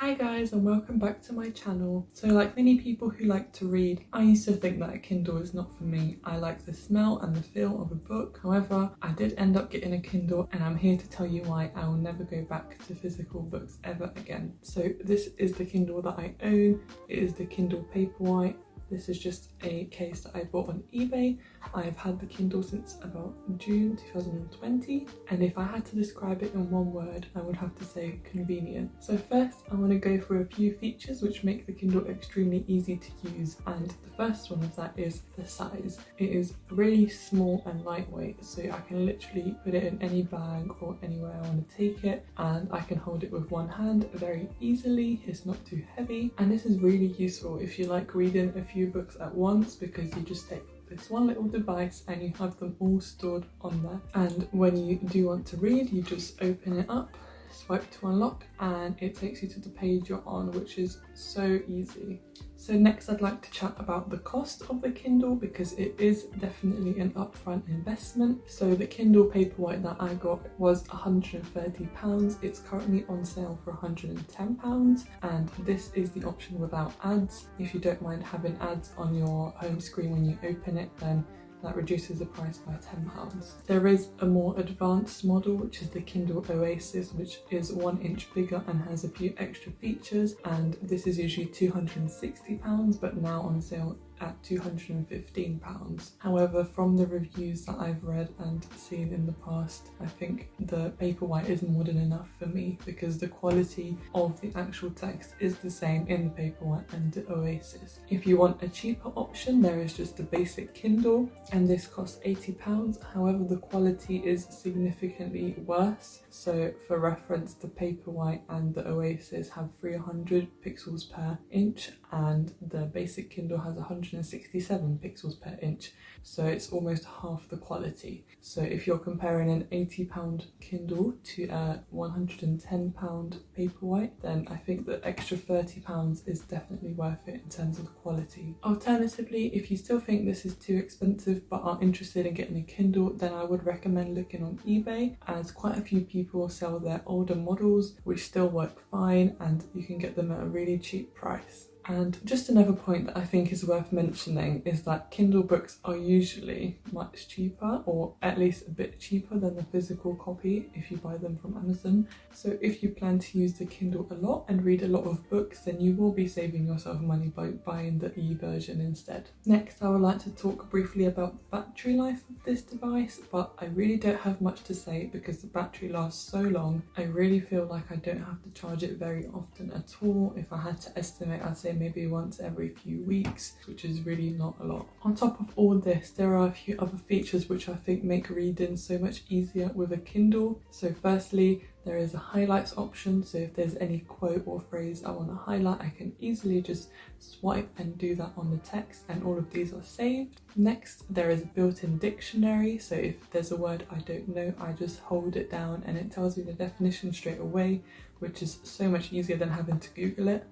Hi guys and welcome back to my channel. So like many people who like to read, I used to think that a Kindle is not for me. I like the smell and the feel of a book. However, I did end up getting a Kindle and I'm here to tell you why I will never go back to physical books ever again. So this is the Kindle that I own. It is the Kindle Paperwhite. This is just a case that I bought on eBay. I've had the Kindle since about June 2020, and if I had to describe it in one word, I would have to say convenient. So first, I want to go through a few features which make the Kindle extremely easy to use, and the first one of that is the size. It is really small and lightweight, so I can literally put it in any bag or anywhere I want to take it, and I can hold it with one hand very easily. It's not too heavy, and this is really useful if you like reading a few books at once, because you just take this one little device and you have them all stored on there, and when you do want to read, you just open it up, swipe to unlock, and it takes you to the page you're on, which is so easy. So next I'd like to chat about the cost of the Kindle, because it is definitely an upfront investment. So the Kindle Paperwhite that I got was £130. It's currently on sale for £110, and this is the option without ads. If you don't mind having ads on your home screen when you open it, then that reduces the price by £10. There is a more advanced model, which is the Kindle Oasis, which is 1 inch bigger and has a few extra features, and this is usually £260 but now on sale at £215. However, from the reviews that I've read and seen in the past, I think the Paperwhite is more than enough for me, because the quality of the actual text is the same in the Paperwhite and the Oasis. If you want a cheaper option, there is just the basic Kindle, and this costs £80. However, the quality is significantly worse. So for reference, the Paperwhite and the Oasis have 300 pixels per inch, and the basic Kindle has 167 pixels per inch, so it's almost half the quality. So if you're comparing an £80 Kindle to a £110 Paperwhite, then I think the extra £30 is definitely worth it in terms of the quality. Alternatively, if you still think this is too expensive but are interested in getting a Kindle, then I would recommend looking on eBay, as quite a few people sell their older models which still work fine, and you can get them at a really cheap price. And just another point that I think is worth mentioning is that Kindle books are usually much cheaper, or at least a bit cheaper than the physical copy if you buy them from Amazon. So if you plan to use the Kindle a lot and read a lot of books, then you will be saving yourself money by buying the e-version instead. Next, I would like to talk briefly about the battery life of this device, but I really don't have much to say because the battery lasts so long. I really feel like I don't have to charge it very often at all. If I had to estimate, I'd say maybe once every few weeks, which is really not a lot. On top of all this, there are a few other features which I think make reading so much easier with a Kindle. So firstly, there is a highlights option, so if there's any quote or phrase I want to highlight, I can easily just swipe and do that on the text, and all of these are saved. Next, there is a built-in dictionary, so if there's a word I don't know, I just hold it down and it tells me the definition straight away, which is so much easier than having to Google it.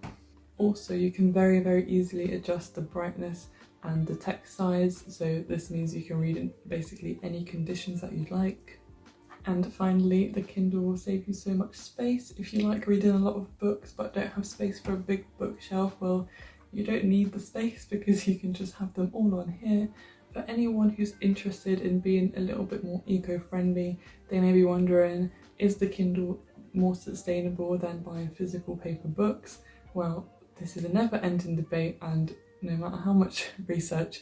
Also, you can very easily adjust the brightness and the text size, so this means you can read in basically any conditions that you'd like. And finally, the Kindle will save you so much space. If you like reading a lot of books but don't have space for a big bookshelf, well, you don't need the space because you can just have them all on here. For anyone who's interested in being a little bit more eco-friendly, they may be wondering, is the Kindle more sustainable than buying physical paper books? Well, this is a never-ending debate, and no matter how much research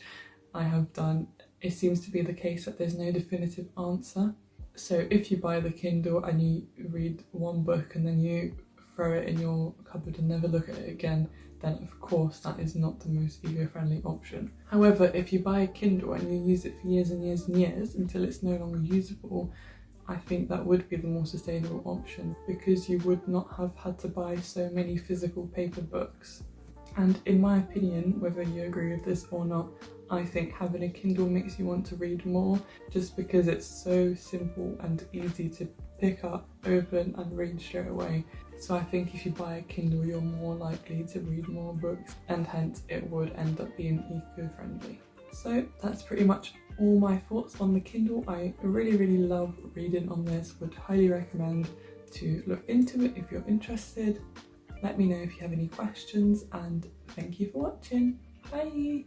I have done, it seems to be the case that there's no definitive answer. So if you buy the Kindle and you read one book and then you throw it in your cupboard and never look at it again, then of course that is not the most eco-friendly option. However, if you buy a Kindle and you use it for years and years and years until it's no longer usable, I think that would be the more sustainable option, because you would not have had to buy so many physical paper books. And in my opinion, whether you agree with this or not, I think having a Kindle makes you want to read more, just because it's so simple and easy to pick up, open and read straight away. So I think if you buy a Kindle, you're more likely to read more books, and hence it would end up being eco-friendly. So that's pretty much all my thoughts on the Kindle. I really love reading on this, would highly recommend to look into it if you're interested. Let me know if you have any questions, and thank you for watching. Bye!